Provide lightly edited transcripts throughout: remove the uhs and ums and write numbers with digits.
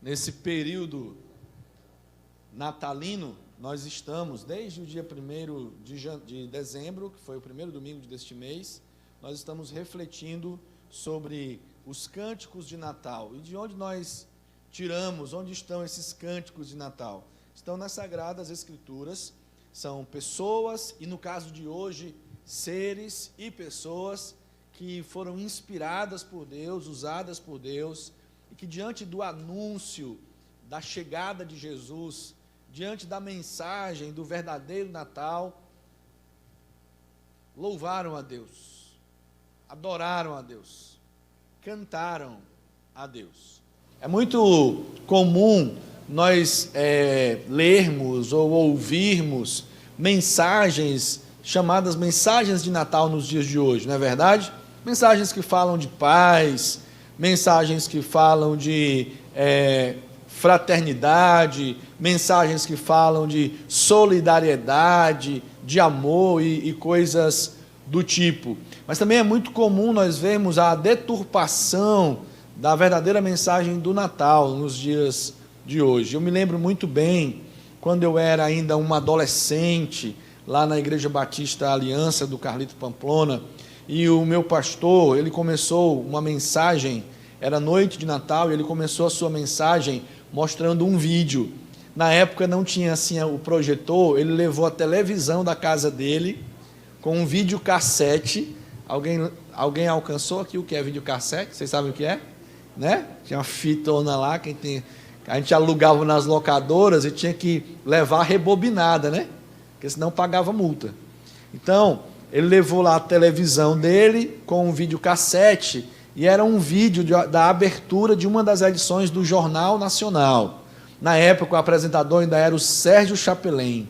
nesse período natalino, nós estamos, desde o dia 1º de dezembro, que foi o primeiro domingo deste mês, nós estamos refletindo sobre os cânticos de Natal. E de onde nós tiramos, onde estão esses cânticos de Natal? Estão nas Sagradas Escrituras, são pessoas, e no caso de hoje, seres e pessoas que foram inspiradas por Deus, usadas por Deus, e que diante do anúncio da chegada de Jesus, diante da mensagem do verdadeiro Natal, louvaram a Deus, adoraram a Deus, cantaram a Deus. É muito comum nós lermos ou ouvirmos mensagens chamadas mensagens de Natal nos dias de hoje, não é verdade? Mensagens que falam de paz, mensagens que falam de fraternidade, mensagens que falam de solidariedade, de amor e coisas do tipo. Mas também é muito comum nós vermos a deturpação da verdadeira mensagem do Natal nos dias de hoje. Eu me lembro muito bem, quando eu era ainda um adolescente, lá na Igreja Batista Aliança do Carlito Pamplona, e o meu pastor, ele começou uma mensagem, era noite de Natal, e ele começou a sua mensagem mostrando um vídeo. Na época não tinha assim o projetor, ele levou a televisão da casa dele com um videocassete. Alguém alcançou aqui o que é videocassete? Vocês sabem o que é? Né? Tinha uma fitona lá, a gente alugava nas locadoras e tinha que levar rebobinada, né? Porque senão pagava multa. Então, ele levou lá a televisão dele com um videocassete, e era um vídeo da abertura de uma das edições do Jornal Nacional. Na época, o apresentador ainda era o Sérgio Chapelin.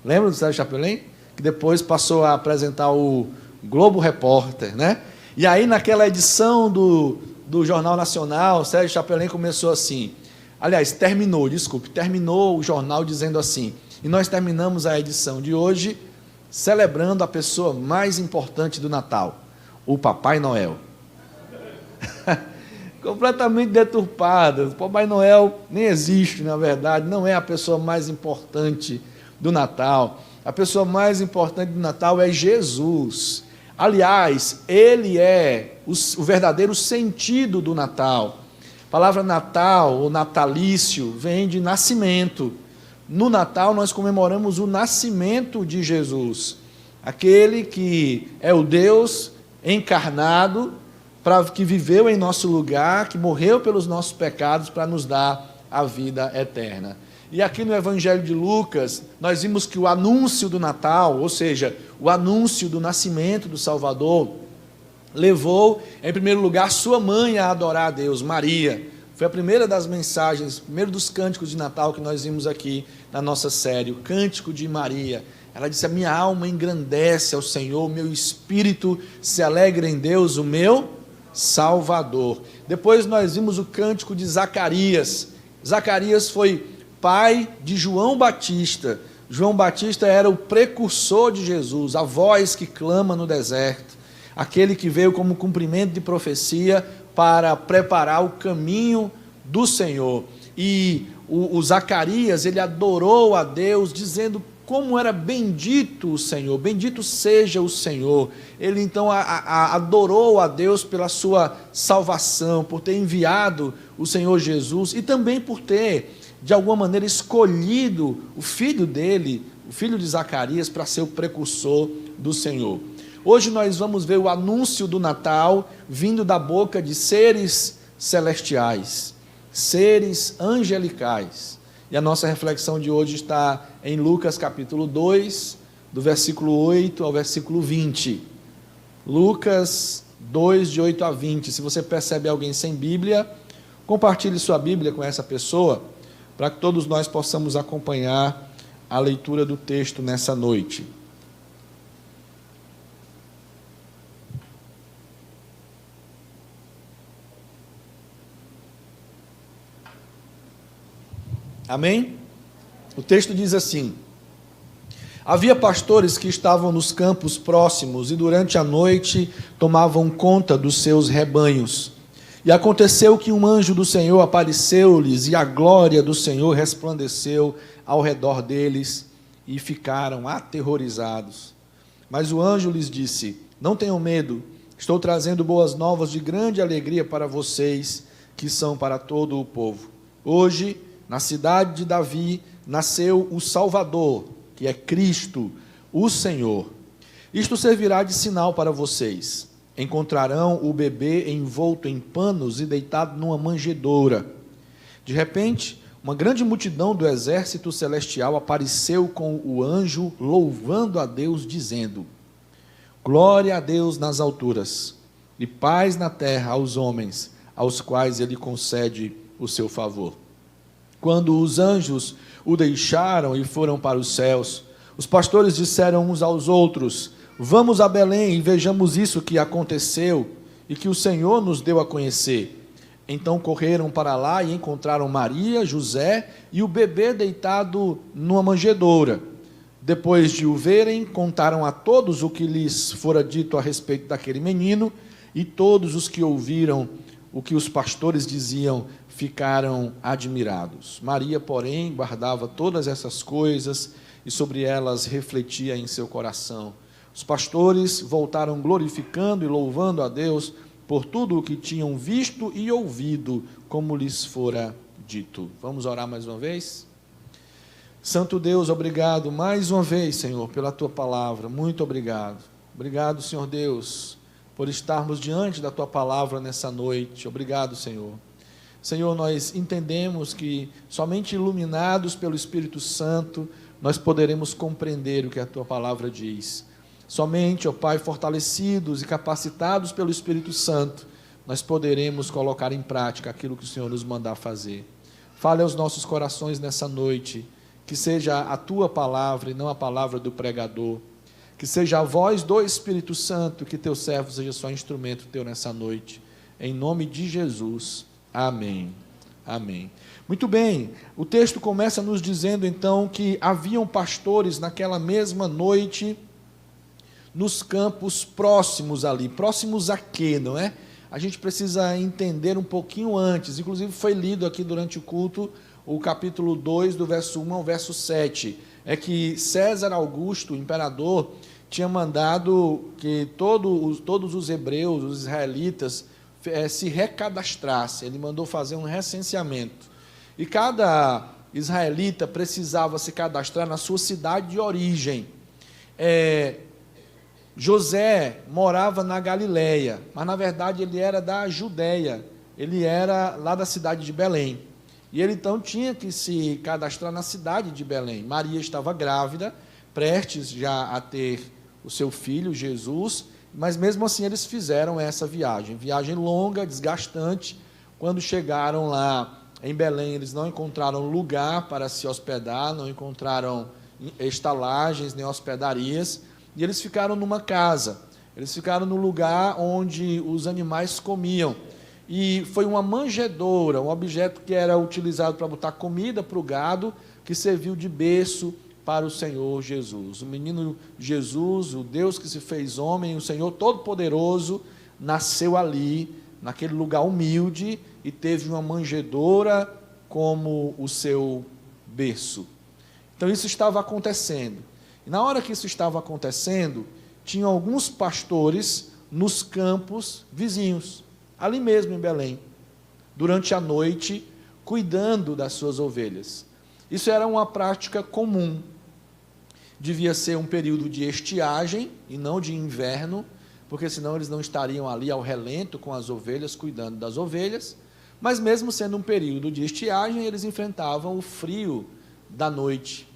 Lembra do Sérgio Chapelin? Que depois passou a apresentar o Globo Repórter, né? E aí, naquela edição do Jornal Nacional, o Sérgio Chapelin começou assim, terminou o jornal dizendo assim: e nós terminamos a edição de hoje celebrando a pessoa mais importante do Natal, o Papai Noel. Completamente deturpada. O Papai Noel nem existe, na verdade, não é a pessoa mais importante do Natal. A pessoa mais importante do Natal é Jesus. Aliás, ele é o verdadeiro sentido do Natal. A palavra Natal ou natalício vem de nascimento. No Natal nós comemoramos o nascimento de Jesus, aquele que é o Deus encarnado, que viveu em nosso lugar, que morreu pelos nossos pecados para nos dar a vida eterna. E aqui no Evangelho de Lucas, nós vimos que o anúncio do Natal, ou seja, o anúncio do nascimento do Salvador, levou, em primeiro lugar, sua mãe a adorar a Deus, Maria. Foi a primeira das mensagens, primeiro dos cânticos de Natal que nós vimos aqui na nossa série, o Cântico de Maria. Ela disse: a minha alma engrandece ao Senhor, o meu espírito se alegra em Deus, o meu Salvador. Depois nós vimos o Cântico de Zacarias. Zacarias foi pai de João Batista. João Batista era o precursor de Jesus, a voz que clama no deserto, aquele que veio como cumprimento de profecia para preparar o caminho do Senhor. E o Zacarias, ele adorou a Deus, dizendo como era bendito o Senhor, bendito seja o Senhor. Ele então adorou a Deus pela sua salvação, por ter enviado o Senhor Jesus, e também por ter, de alguma maneira, escolhido o filho dele, o filho de Zacarias, para ser o precursor do Senhor. Hoje nós vamos ver o anúncio do Natal vindo da boca de seres celestiais, seres angelicais. E a nossa reflexão de hoje está em Lucas capítulo 2, do versículo 8 ao versículo 20. Lucas 2, de 8 a 20. Se você percebe alguém sem Bíblia, compartilhe sua Bíblia com essa pessoa, para que todos nós possamos acompanhar a leitura do texto nessa noite. Amém? O texto diz assim: havia pastores que estavam nos campos próximos e durante a noite tomavam conta dos seus rebanhos. E aconteceu que um anjo do Senhor apareceu-lhes, e a glória do Senhor resplandeceu ao redor deles, e ficaram aterrorizados. Mas o anjo lhes disse: não tenham medo, estou trazendo boas novas de grande alegria para vocês, que são para todo o povo. Hoje, na cidade de Davi, nasceu o Salvador, que é Cristo, o Senhor. Isto servirá de sinal para vocês. Encontrarão o bebê envolto em panos e deitado numa manjedoura. De repente, uma grande multidão do exército celestial apareceu com o anjo, louvando a Deus, dizendo: glória a Deus nas alturas, e paz na terra aos homens, aos quais ele concede o seu favor. Quando os anjos o deixaram e foram para os céus, os pastores disseram uns aos outros: vamos a Belém e vejamos isso que aconteceu e que o Senhor nos deu a conhecer. Então correram para lá e encontraram Maria, José e o bebê deitado numa manjedoura. Depois de o verem, contaram a todos o que lhes fora dito a respeito daquele menino, e todos os que ouviram o que os pastores diziam ficaram admirados. Maria, porém, guardava todas essas coisas e sobre elas refletia em seu coração. Os pastores voltaram glorificando e louvando a Deus por tudo o que tinham visto e ouvido, como lhes fora dito. Vamos orar mais uma vez? Santo Deus, obrigado mais uma vez, Senhor, pela Tua palavra. Muito obrigado. Obrigado, Senhor Deus, por estarmos diante da Tua palavra nessa noite. Obrigado, Senhor. Senhor, nós entendemos que somente iluminados pelo Espírito Santo nós poderemos compreender o que a Tua palavra diz. Somente, ó Pai, fortalecidos e capacitados pelo Espírito Santo, nós poderemos colocar em prática aquilo que o Senhor nos mandar fazer. Fale aos nossos corações nessa noite, que seja a Tua palavra e não a palavra do pregador, que seja a voz do Espírito Santo, que Teu servo seja só instrumento Teu nessa noite, em nome de Jesus, amém, amém. Muito bem, o texto começa nos dizendo então que haviam pastores naquela mesma noite, nos campos próximos ali. Próximos a quê, não é? A gente precisa entender um pouquinho antes, inclusive foi lido aqui durante o culto, o capítulo 2, do verso 1 ao verso 7, é que César Augusto, o imperador, tinha mandado que todos os hebreus, os israelitas, se recadastrassem. Ele mandou fazer um recenseamento, e cada israelita precisava se cadastrar na sua cidade de origem. José morava na Galileia, mas na verdade ele era da Judéia, ele era lá da cidade de Belém, e ele então tinha que se cadastrar na cidade de Belém. Maria estava grávida, prestes já a ter o seu filho, Jesus, mas mesmo assim eles fizeram essa viagem longa, desgastante. Quando chegaram lá em Belém, eles não encontraram lugar para se hospedar, não encontraram estalagens nem hospedarias, e eles ficaram numa casa, eles ficaram no lugar onde os animais comiam, e foi uma manjedoura, um objeto que era utilizado para botar comida para o gado, que serviu de berço para o Senhor Jesus. O menino Jesus, o Deus que se fez homem, o Senhor Todo-Poderoso, nasceu ali, naquele lugar humilde, e teve uma manjedoura como o seu berço. Então isso estava acontecendo. E na hora que isso estava acontecendo, tinham alguns pastores nos campos vizinhos, ali mesmo em Belém, durante a noite, cuidando das suas ovelhas. Isso era uma prática comum. Devia ser um período de estiagem e não de inverno, porque senão eles não estariam ali ao relento com as ovelhas, cuidando das ovelhas. Mas mesmo sendo um período de estiagem, eles enfrentavam o frio da noite.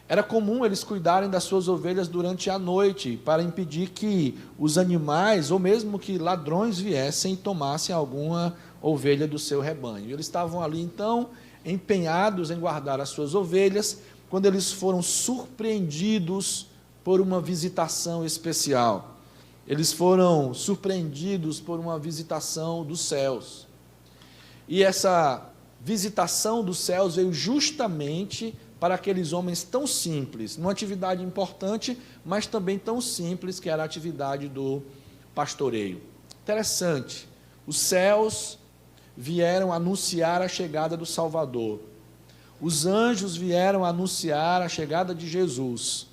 Era comum eles cuidarem das suas ovelhas durante a noite, para impedir que os animais, ou mesmo que ladrões viessem e tomassem alguma ovelha do seu rebanho. Eles estavam ali, então, empenhados em guardar as suas ovelhas, quando eles foram surpreendidos por uma visitação especial. Eles foram surpreendidos por uma visitação dos céus. E essa visitação dos céus veio justamente para aqueles homens tão simples, numa atividade importante, mas também tão simples, que era a atividade do pastoreio. Interessante, Os céus vieram anunciar a chegada do Salvador. Os anjos vieram anunciar a chegada de Jesus.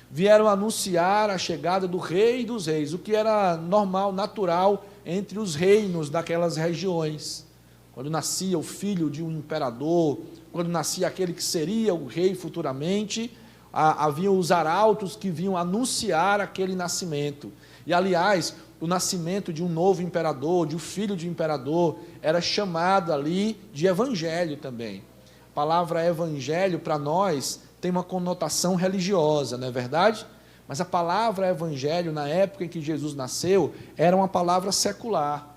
Vieram anunciar a chegada do Rei dos Reis, o que era normal, natural entre os reinos daquelas regiões. Quando nascia o filho de um imperador, quando nascia aquele que seria o rei futuramente, haviam os arautos que vinham anunciar aquele nascimento. E, aliás, o nascimento de um novo imperador, de um filho de imperador, era chamado ali de evangelho também. A palavra evangelho, para nós, tem uma conotação religiosa, não é verdade? Mas a palavra evangelho, na época em que Jesus nasceu, era uma palavra secular.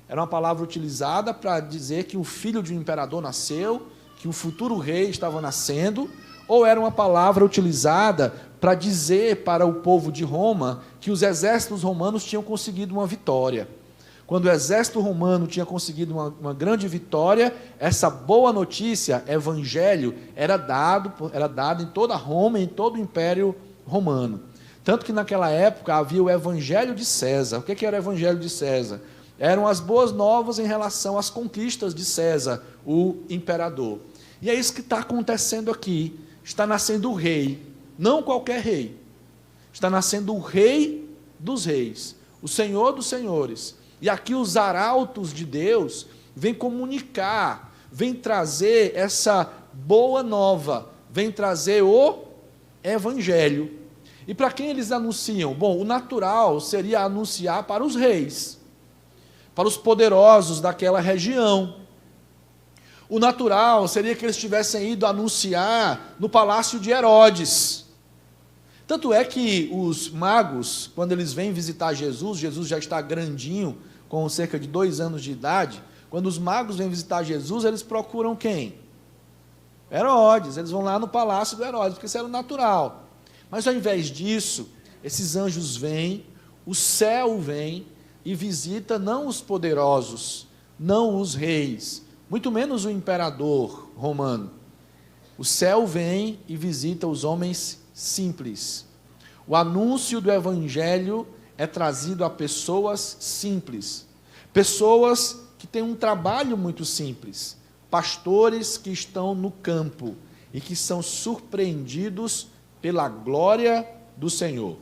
Era uma palavra utilizada para dizer que o filho de um imperador nasceu, que o futuro rei estava nascendo, ou era uma palavra utilizada para dizer para o povo de Roma que os exércitos romanos tinham conseguido uma vitória. Quando o exército romano tinha conseguido uma grande vitória, essa boa notícia, evangelho, era dado em toda Roma, em todo o Império Romano. Tanto que naquela época havia o evangelho de César. O que era o evangelho de César? Eram as boas novas em relação às conquistas de César, o imperador. E é isso que está acontecendo aqui. Está nascendo o rei, não qualquer rei. Está nascendo o Rei dos Reis, o Senhor dos Senhores. E aqui os arautos de Deus vêm comunicar, vêm trazer essa boa nova, vêm trazer o evangelho. E para quem eles anunciam? Bom, o natural seria anunciar para os reis, para os poderosos daquela região. O natural seria que eles tivessem ido anunciar no palácio de Herodes. Tanto é que os magos, quando eles vêm visitar Jesus, Jesus já está grandinho, com cerca de 2 anos de idade. Quando os magos vêm visitar Jesus, eles procuram quem? Herodes. Eles vão lá no palácio do Herodes, porque isso era o natural. Mas ao invés disso, esses anjos vêm, o céu vem e visita não os poderosos, não os reis, muito menos o imperador romano. O céu vem e visita os homens simples. O anúncio do evangelho é trazido a pessoas simples, pessoas que têm um trabalho muito simples, pastores que estão no campo e que são surpreendidos pela glória do Senhor.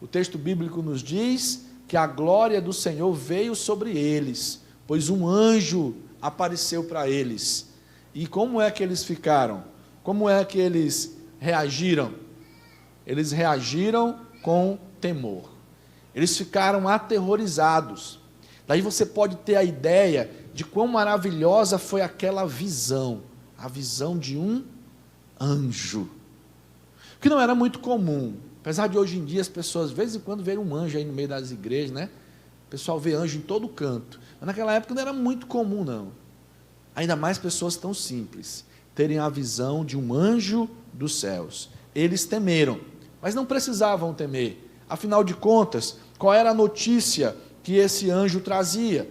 O texto bíblico nos diz que a glória do Senhor veio sobre eles, pois um anjo apareceu para eles. E como é que eles ficaram? Como é que eles reagiram? Eles reagiram com temor. Eles ficaram aterrorizados. Daí você pode ter a ideia de quão maravilhosa foi aquela visão, a visão de um anjo, que não era muito comum, apesar de hoje em dia as pessoas, de vez em quando, verem um anjo aí no meio das igrejas, né? O pessoal vê anjo em todo canto, mas naquela época não era muito comum, não. Ainda mais pessoas tão simples, terem a visão de um anjo dos céus. Eles temeram, mas não precisavam temer. Afinal de contas, qual era a notícia que esse anjo trazia?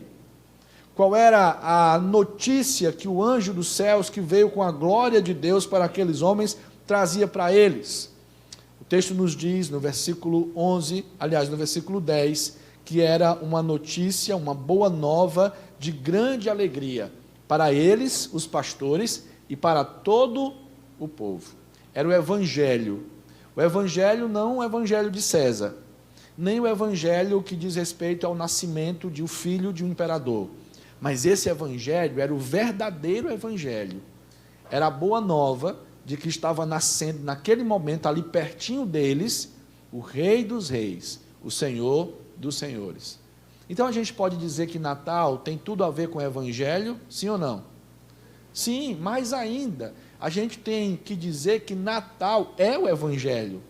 Qual era a notícia que o anjo dos céus, que veio com a glória de Deus para aqueles homens, trazia para eles? O texto nos diz, no versículo 11, aliás, no versículo 10, que era uma notícia, uma boa nova de grande alegria para eles, os pastores, e para todo o povo. Era o evangelho. O evangelho não o evangelho de César, nem o evangelho que diz respeito ao nascimento de um filho de um imperador. Mas esse evangelho era o verdadeiro evangelho. Era a boa nova de que estava nascendo naquele momento, ali pertinho deles, o Rei dos Reis, o Senhor dos Senhores. Então a gente pode dizer que Natal tem tudo a ver com o evangelho, sim ou não? Sim, mais ainda, a gente tem que dizer que Natal é o evangelho.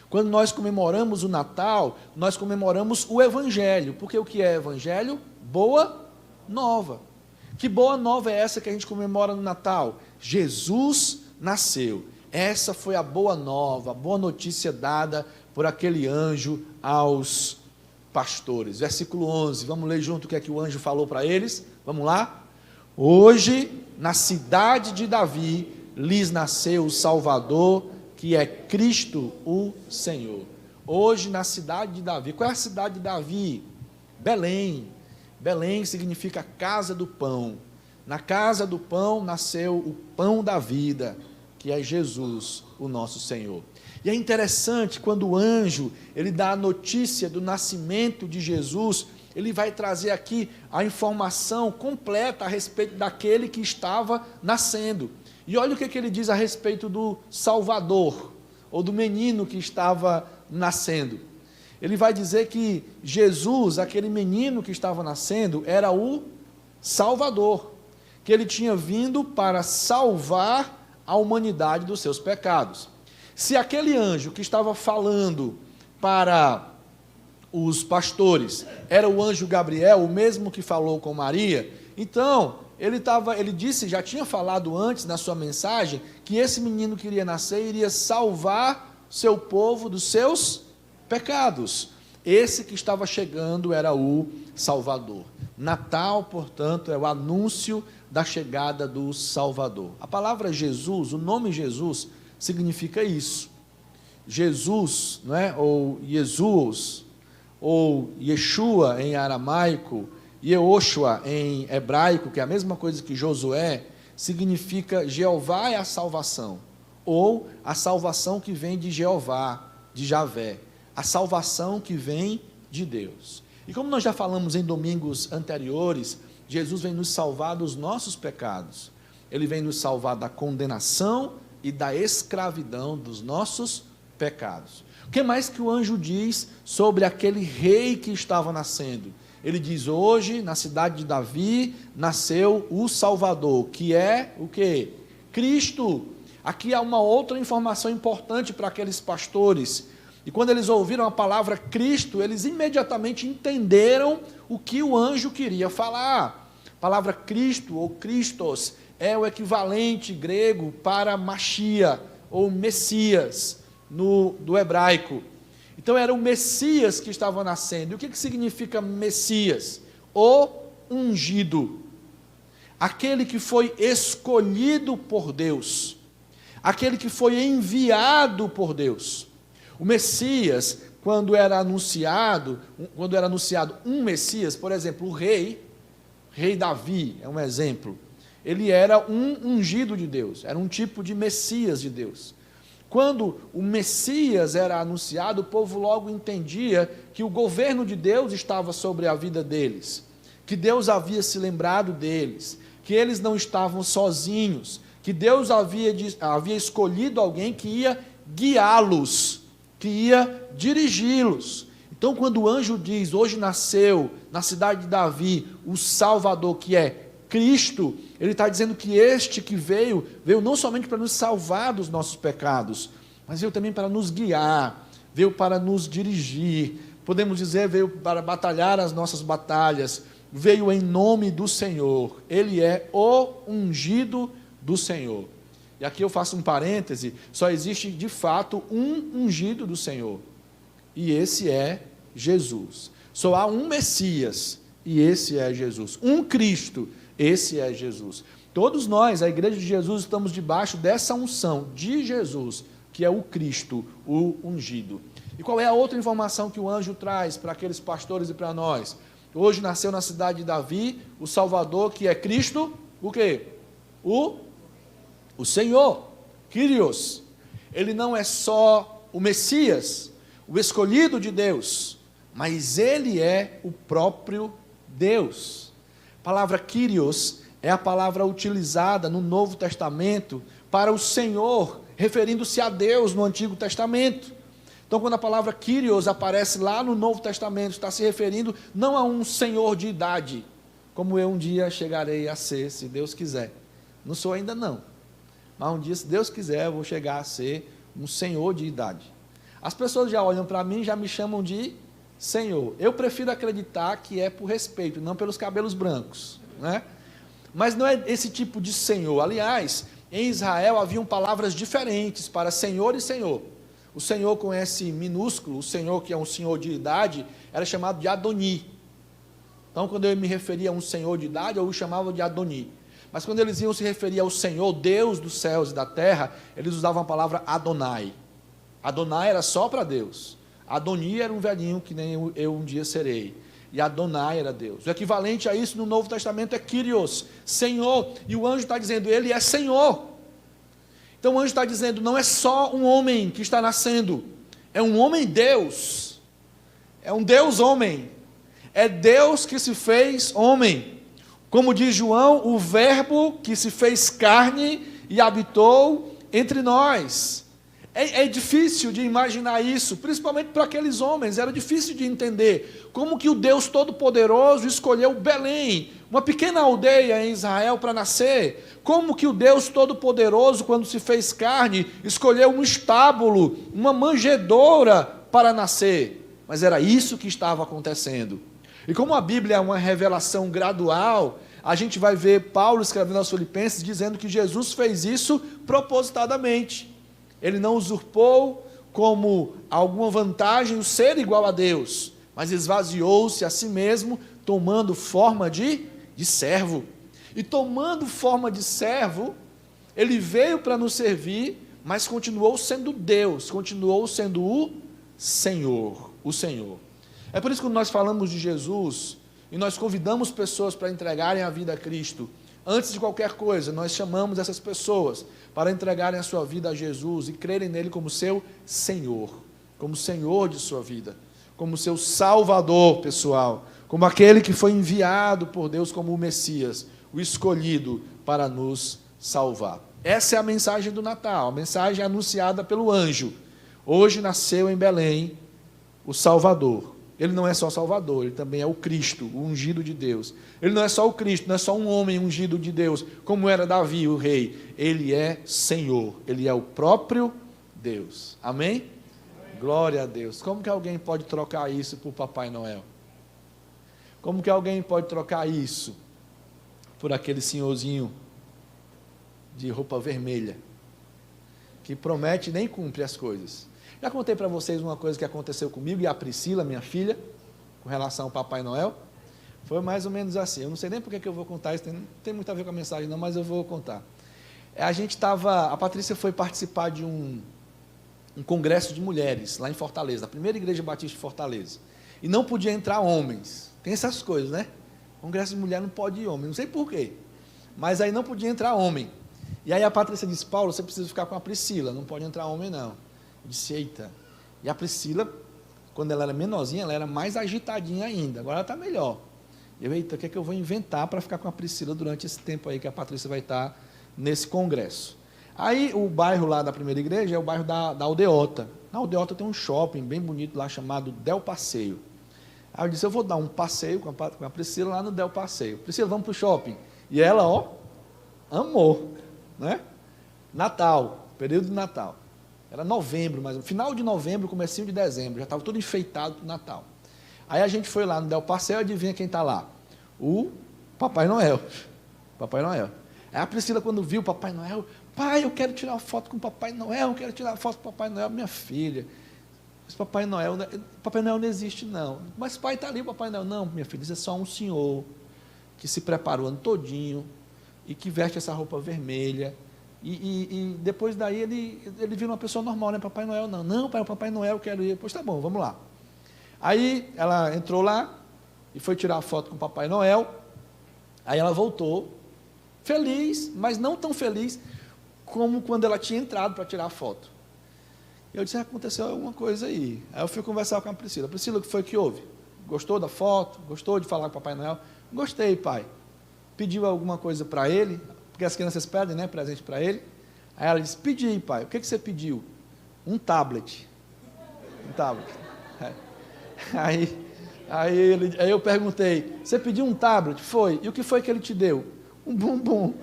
Quando nós comemoramos o Natal, nós comemoramos o evangelho, porque o que é evangelho? Boa nova. Que boa nova é essa que a gente comemora no Natal? Jesus nasceu. Essa foi a boa nova, a boa notícia dada por aquele anjo aos pastores. Versículo 11, vamos ler junto o que é que o anjo falou para eles? Vamos lá? Hoje, na cidade de Davi, lhes nasceu o Salvador, que é Cristo o Senhor. Hoje, na cidade de Davi. Qual é a cidade de Davi? Belém. Belém significa casa do pão. Na casa do pão nasceu o pão da vida, que é Jesus, o nosso Senhor. E é interessante, quando o anjo ele dá a notícia do nascimento de Jesus, ele vai trazer aqui a informação completa a respeito daquele que estava nascendo. E olha o que ele diz a respeito do Salvador, ou do menino que estava nascendo. Ele vai dizer que Jesus, aquele menino que estava nascendo, era o Salvador, que ele tinha vindo para salvar a humanidade dos seus pecados. Se aquele anjo que estava falando para os pastores era o anjo Gabriel, o mesmo que falou com Maria, então ele disse, já tinha falado antes na sua mensagem, que esse menino que iria nascer iria salvar seu povo dos seus pecados. Esse que estava chegando era o Salvador. Natal, portanto, é o anúncio da chegada do Salvador. A palavra Jesus, o nome Jesus, significa isso. Jesus, não é? Ou Jesus, ou Yeshua em aramaico, Yehoshua em hebraico, que é a mesma coisa que Josué, significa Jeová é a salvação, ou a salvação que vem de Jeová, de Javé, a salvação que vem de Deus. E como nós já falamos em domingos anteriores, Jesus vem nos salvar dos nossos pecados, ele vem nos salvar da condenação e da escravidão dos nossos pecados. O que mais que o anjo diz sobre aquele rei que estava nascendo? Ele diz, hoje, na cidade de Davi, nasceu o Salvador, que é o quê? Cristo. Aqui há uma outra informação importante para aqueles pastores. E quando eles ouviram a palavra Cristo, eles imediatamente entenderam o que o anjo queria falar. A palavra Cristo, ou Christos, é o equivalente grego para Machia, ou Messias, do hebraico. Então era o Messias que estava nascendo. E o que significa Messias? O ungido. Aquele que foi escolhido por Deus. Aquele que foi enviado por Deus. O Messias, quando era anunciado um Messias, por exemplo, o rei Davi, é um exemplo, ele era um ungido de Deus, era um tipo de Messias de Deus. Quando o Messias era anunciado, o povo logo entendia que o governo de Deus estava sobre a vida deles, que Deus havia se lembrado deles, que eles não estavam sozinhos, que Deus havia escolhido alguém que ia guiá-los, que ia dirigi-los. Então, quando o anjo diz, hoje nasceu na cidade de Davi o Salvador, que é Cristo, ele está dizendo que este que veio não somente para nos salvar dos nossos pecados, mas veio também para nos guiar, veio para nos dirigir, podemos dizer, veio para batalhar as nossas batalhas, veio em nome do Senhor, ele é o ungido do Senhor. E aqui eu faço um parêntese, só existe de fato um ungido do Senhor, e esse é Jesus. Só há um Messias, e esse é Jesus. Um Cristo, esse é Jesus. Todos nós, a igreja de Jesus, estamos debaixo dessa unção de Jesus, que é o Cristo, o ungido. E qual é a outra informação que o anjo traz para aqueles pastores e para nós? Hoje nasceu na cidade de Davi o Salvador, que é Cristo, o quê? O Senhor, Kyrios. Ele não é só o Messias, o escolhido de Deus, mas ele é o próprio Deus. A palavra Kyrios é a palavra utilizada no Novo Testamento para o Senhor, referindo-se a Deus no Antigo Testamento. Então, quando a palavra Kyrios aparece lá no Novo Testamento, está se referindo não a um senhor de idade, como eu um dia chegarei a ser, se Deus quiser. Não sou ainda não, mas um dia, se Deus quiser, eu vou chegar a ser um senhor de idade. As pessoas já olham para mim e já me chamam de Senhor. Eu prefiro acreditar que é por respeito, não pelos cabelos brancos, né? Mas não é esse tipo de Senhor. Aliás, em Israel haviam palavras diferentes para Senhor e Senhor. O Senhor com S minúsculo, o Senhor que é um senhor de idade, era chamado de Adoni. Então, quando eu me referia a um senhor de idade, eu o chamava de Adoni. Mas quando eles iam se referir ao Senhor, Deus dos céus e da terra, eles usavam a palavra Adonai. Adonai era só para Deus. Adoni era um velhinho que nem eu um dia serei. e Adonai era Deus. O equivalente a isso no Novo Testamento é Kyrios, Senhor, e o anjo está dizendo, ele é Senhor. Então o anjo está dizendo, não é só um homem que está nascendo, é um homem-Deus, é um Deus-homem, é Deus que se fez homem. Como diz João, o verbo que se fez carne e habitou entre nós. É difícil de imaginar isso, principalmente para aqueles homens, era difícil de entender como que o Deus Todo-Poderoso escolheu Belém, uma pequena aldeia em Israel para nascer, como que o Deus Todo-Poderoso, quando se fez carne, escolheu um estábulo, uma manjedoura para nascer, mas era isso que estava acontecendo. E como a Bíblia é uma revelação gradual, a gente vai ver Paulo escrevendo aos Filipenses, dizendo que Jesus fez isso propositadamente. Ele não usurpou como alguma vantagem o ser igual a Deus, mas esvaziou-se a si mesmo, tomando forma de servo. E tomando forma de servo, ele veio para nos servir, mas continuou sendo Deus, continuou sendo o Senhor, o Senhor. É por isso que quando nós falamos de Jesus, e nós convidamos pessoas para entregarem a vida a Cristo, antes de qualquer coisa, nós chamamos essas pessoas para entregarem a sua vida a Jesus e crerem nele como seu Senhor, como Senhor de sua vida, como seu Salvador pessoal, como aquele que foi enviado por Deus como o Messias, o escolhido para nos salvar. Essa é a mensagem do Natal, a mensagem anunciada pelo anjo. Hoje nasceu em Belém o Salvador. Ele não é só Salvador, ele também é o Cristo, o ungido de Deus. Ele não é só o Cristo, não é só um homem ungido de Deus, como era Davi, o rei. Ele é Senhor, ele é o próprio Deus. Amém? Amém? Glória a Deus. Como que alguém pode trocar isso por Papai Noel? Como que alguém pode trocar isso por aquele senhorzinho de roupa vermelha, que promete e nem cumpre as coisas? Já contei para vocês uma coisa que aconteceu comigo e a Priscila, minha filha, com relação ao Papai Noel. Foi mais ou menos assim. Eu não sei nem por que eu vou contar isso, não tem muito a ver com a mensagem não, mas eu vou contar. A Patrícia foi participar de um congresso de mulheres, lá em Fortaleza, a primeira igreja batista de Fortaleza. E não podia entrar homens. Tem essas coisas, né? Congresso de mulher não pode ir homem, não sei por quê. Mas aí não podia entrar homem. E aí a Patrícia disse, Paulo, você precisa ficar com a Priscila, não pode entrar homem não. Eu disse, eita. E a Priscila, quando ela era menorzinha, ela era mais agitadinha ainda. Agora ela está melhor. Eu, eita, o que é que eu vou inventar para ficar com a Priscila durante esse tempo aí que a Patrícia vai estar nesse congresso? Aí o bairro lá da primeira igreja é o bairro da Aldeota. Na Aldeota tem um shopping bem bonito lá chamado Del Passeio. Aí eu disse, eu vou dar um passeio com a Priscila lá no Del Passeio. Priscila, vamos para o shopping. E ela, amou. Né? Natal, período de Natal. Era novembro, mas final de novembro, comecinho de dezembro, já estava tudo enfeitado para o Natal. Aí a gente foi lá no Del Passeio, adivinha quem está lá? O Papai Noel. Papai Noel. Aí a Priscila, quando viu o Papai Noel, pai, eu quero tirar uma foto com o Papai Noel, eu quero tirar uma foto com o Papai Noel, minha filha. Esse Papai Noel não existe não. Mas pai, está ali o Papai Noel. Não, minha filha, isso é só um senhor que se preparou o ano todinho e que veste essa roupa vermelha. E depois daí ele vira uma pessoa normal, não é Papai Noel não. Não, pai, o Papai Noel, eu quero ir. Pois tá bom, vamos lá. Aí ela entrou lá e foi tirar a foto com o Papai Noel. Aí ela voltou, feliz, mas não tão feliz como quando ela tinha entrado para tirar a foto. Eu disse, aconteceu alguma coisa aí. Aí eu fui conversar com a Priscila. Priscila, o que foi que houve? Gostou da foto? Gostou de falar com o Papai Noel? Gostei, pai. Pediu alguma coisa para ele? Porque as crianças pedem, né, presente para ele. Aí ela disse, pedi, pai. O que você pediu? Um tablet. Um tablet. Aí eu perguntei, você pediu um tablet? Foi. E o que foi que ele te deu? Um bumbum.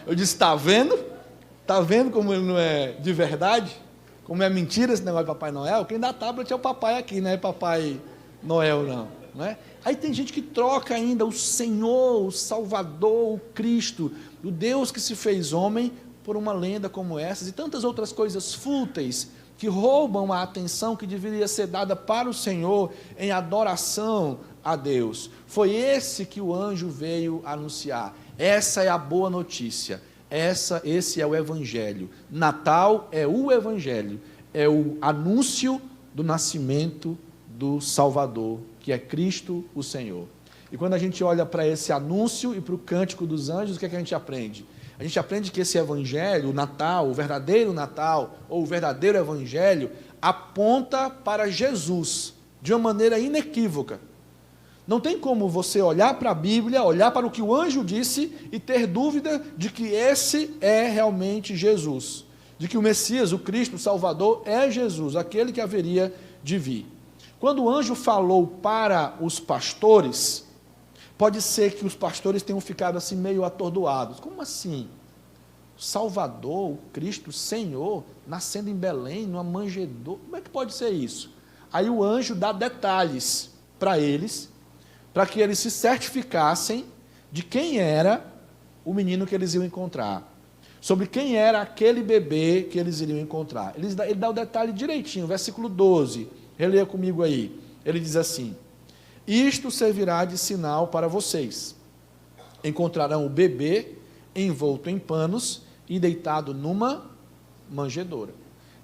Eu disse, está vendo? Está vendo como ele não é de verdade? Como é mentira esse negócio de Papai Noel? Quem dá tablet é o papai aqui, não é Papai Noel não é? Aí tem gente que troca ainda o Senhor, o Salvador, o Cristo, o Deus que se fez homem, por uma lenda como essas e tantas outras coisas fúteis que roubam a atenção que deveria ser dada para o Senhor em adoração a Deus. Foi esse que o anjo veio anunciar. Essa é a boa notícia. Esse é o Evangelho. Natal é o Evangelho. É o anúncio do nascimento do Salvador, que é Cristo o Senhor. E quando a gente olha para esse anúncio e para o cântico dos anjos, o que é que a gente aprende? A gente aprende que esse evangelho, o Natal, o verdadeiro Natal, ou o verdadeiro evangelho, aponta para Jesus, de uma maneira inequívoca. Não tem como você olhar para a Bíblia, olhar para o que o anjo disse e ter dúvida de que esse é realmente Jesus, de que o Messias, o Cristo, o Salvador, é Jesus, aquele que haveria de vir. Quando o anjo falou para os pastores, pode ser que os pastores tenham ficado assim meio atordoados. Como assim? Salvador, o Cristo, o Senhor, nascendo em Belém, numa manjedoura, como é que pode ser isso? Aí o anjo dá detalhes para eles, para que eles se certificassem de quem era o menino que eles iam encontrar, sobre quem era aquele bebê que eles iriam encontrar. Ele dá o detalhe direitinho, versículo 12, releia comigo aí. Ele diz assim: isto servirá de sinal para vocês. Encontrarão o bebê envolto em panos e deitado numa manjedoura.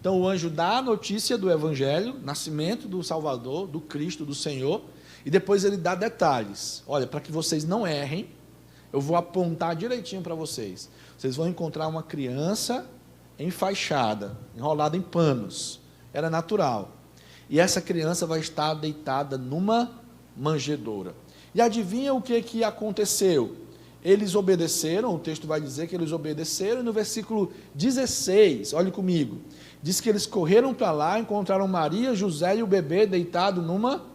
Então o anjo dá a notícia do evangelho, nascimento do Salvador, do Cristo, do Senhor, e depois ele dá detalhes. Olha, para que vocês não errem, eu vou apontar direitinho para vocês. Vocês vão encontrar uma criança enfaixada, enrolada em panos. Era natural. E essa criança vai estar deitada numa manjedoura. E adivinha o que aconteceu? Eles obedeceram, o texto vai dizer que eles obedeceram, e no versículo 16, olhe comigo, diz que eles correram para lá, encontraram Maria, José e o bebê deitado numa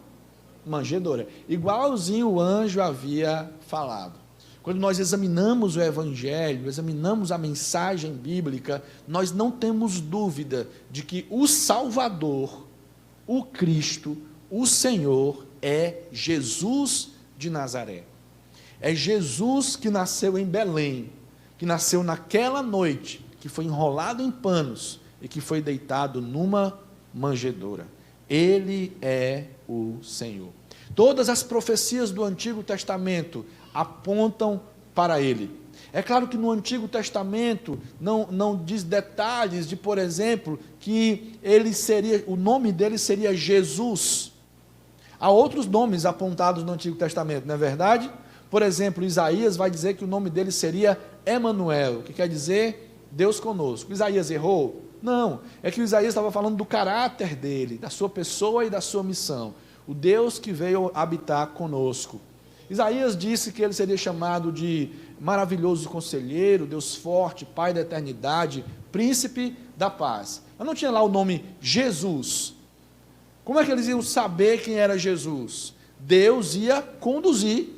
manjedoura, igualzinho o anjo havia falado. Quando nós examinamos o Evangelho, examinamos a mensagem bíblica, nós não temos dúvida de que o Salvador, o Cristo, o Senhor, é Jesus de Nazaré. É Jesus que nasceu em Belém, que nasceu naquela noite, que foi enrolado em panos e que foi deitado numa manjedoura. Ele é o Senhor. Todas as profecias do Antigo Testamento apontam para ele. É claro que no Antigo Testamento não diz detalhes de, por exemplo, que o nome dele seria Jesus. Há outros nomes apontados no Antigo Testamento, não é verdade? Por exemplo, Isaías vai dizer que o nome dele seria Emanuel, que quer dizer Deus conosco. Isaías errou? Não, é que o Isaías estava falando do caráter dele, da sua pessoa e da sua missão. O Deus que veio habitar conosco. Isaías disse que ele seria chamado de maravilhoso conselheiro, Deus forte, Pai da eternidade, príncipe da paz. Mas não tinha lá o nome Jesus. Como é que eles iam saber quem era Jesus? Deus ia conduzir,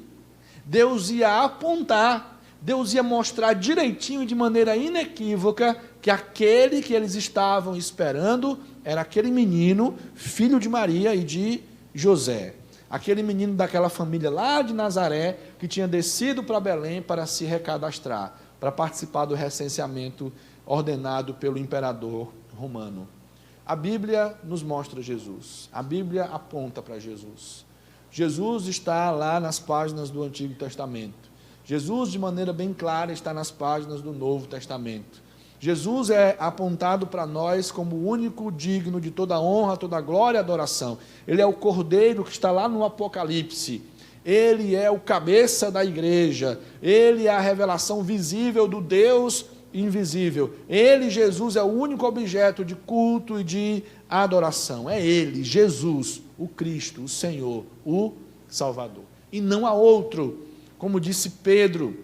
Deus ia apontar, Deus ia mostrar direitinho, de maneira inequívoca, que aquele que eles estavam esperando era aquele menino, filho de Maria e de José. Aquele menino daquela família lá de Nazaré, que tinha descido para Belém para se recadastrar, para participar do recenseamento ordenado pelo imperador romano. A Bíblia nos mostra Jesus, a Bíblia aponta para Jesus. Jesus está lá nas páginas do Antigo Testamento. Jesus, de maneira bem clara, está nas páginas do Novo Testamento. Jesus é apontado para nós como o único digno de toda honra, toda glória e adoração. Ele é o Cordeiro que está lá no Apocalipse. Ele é o cabeça da igreja. Ele é a revelação visível do Deus invisível. Ele, Jesus, é o único objeto de culto e de adoração. É Ele, Jesus, o Cristo, o Senhor, o Salvador. E não há outro, como disse Pedro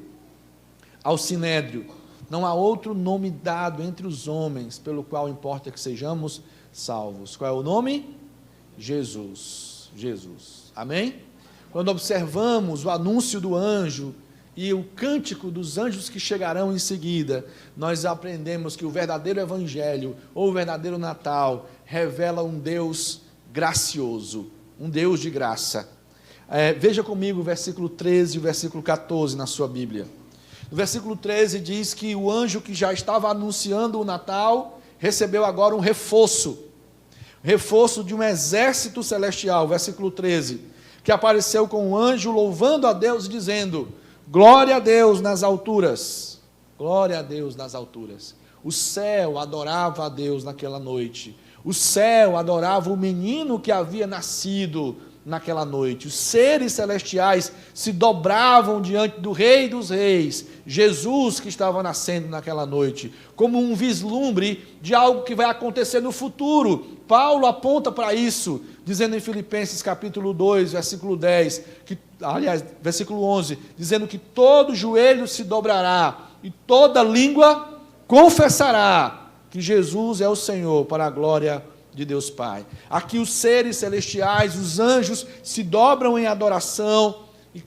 ao Sinédrio, não há outro nome dado entre os homens pelo qual importa que sejamos salvos. Qual é o nome? Jesus. Jesus. Amém? Quando observamos o anúncio do anjo e o cântico dos anjos que chegarão em seguida, nós aprendemos que o verdadeiro evangelho, ou o verdadeiro Natal, revela um Deus gracioso, um Deus de graça. Veja comigo o versículo 13 e o versículo 14 na sua Bíblia. No versículo 13 diz que o anjo que já estava anunciando o Natal, recebeu agora um reforço de um exército celestial, versículo 13, que apareceu com um anjo louvando a Deus, dizendo: glória a Deus nas alturas, glória a Deus nas alturas. O céu adorava a Deus naquela noite. O céu adorava o menino que havia nascido naquela noite. Os seres celestiais se dobravam diante do Rei dos Reis, Jesus, que estava nascendo naquela noite, como um vislumbre de algo que vai acontecer no futuro. Paulo aponta para isso, dizendo em Filipenses capítulo 2, versículo 10, versículo 11, dizendo que todo joelho se dobrará e toda língua confessará que Jesus é o Senhor, para a glória de Deus Pai. Aqui os seres celestiais, os anjos, se dobram em adoração e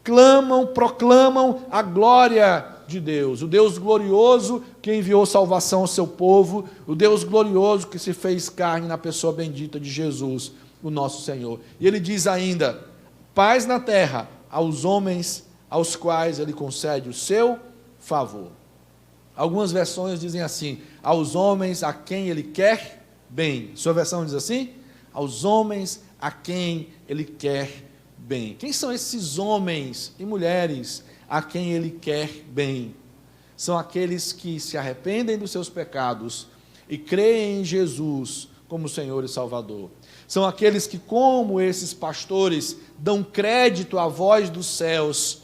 proclamam a glória de Deus, o Deus glorioso que enviou salvação ao seu povo, o Deus glorioso que se fez carne na pessoa bendita de Jesus, o nosso Senhor. E ele diz ainda: paz na terra aos homens aos quais ele concede o seu favor. Algumas versões dizem assim: aos homens a quem ele quer bem. Sua versão diz assim: aos homens a quem ele quer bem. Quem são esses homens e mulheres a quem ele quer bem? São aqueles que se arrependem dos seus pecados e creem em Jesus como Senhor e Salvador. São aqueles que, como esses pastores, dão crédito à voz dos céus,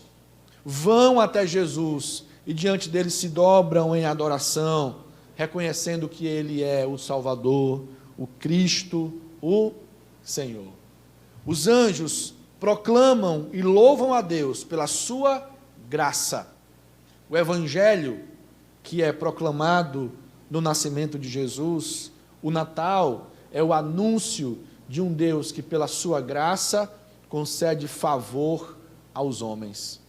vão até Jesus e diante dele se dobram em adoração, reconhecendo que ele é o Salvador, o Cristo, o Senhor. Os anjos proclamam e louvam a Deus pela sua graça. O Evangelho, que é proclamado no nascimento de Jesus, o Natal, é o anúncio de um Deus que, pela sua graça, concede favor aos homens,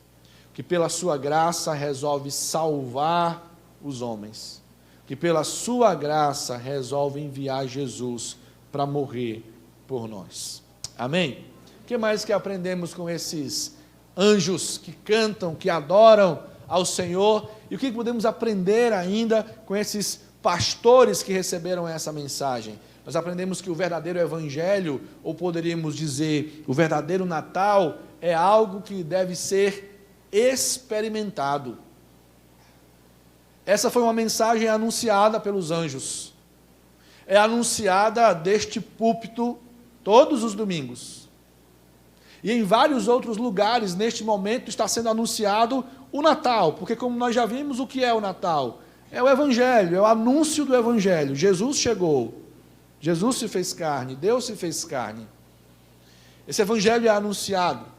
que pela sua graça resolve salvar os homens, que pela sua graça resolve enviar Jesus para morrer por nós. Amém? O que mais que aprendemos com esses anjos que cantam, que adoram ao Senhor? E o que podemos aprender ainda com esses pastores que receberam essa mensagem? Nós aprendemos que o verdadeiro evangelho, ou poderíamos dizer, o verdadeiro Natal, é algo que deve ser experimentado. Essa foi uma mensagem anunciada pelos anjos. É anunciada deste púlpito todos os domingos. E em vários outros lugares, neste momento, está sendo anunciado o Natal, porque como nós já vimos, o que é o Natal? É o Evangelho, é o anúncio do Evangelho. Jesus chegou, Jesus se fez carne, Deus se fez carne. Esse Evangelho é anunciado.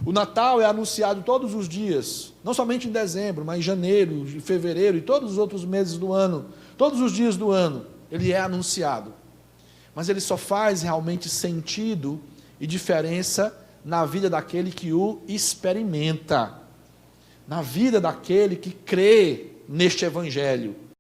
O Natal é anunciado todos os dias, não somente em dezembro, mas em janeiro, em fevereiro e todos os outros meses do ano, todos os dias do ano, ele é anunciado. Mas ele só faz realmente sentido e diferença na vida daquele que o experimenta, na vida daquele que crê neste Evangelho.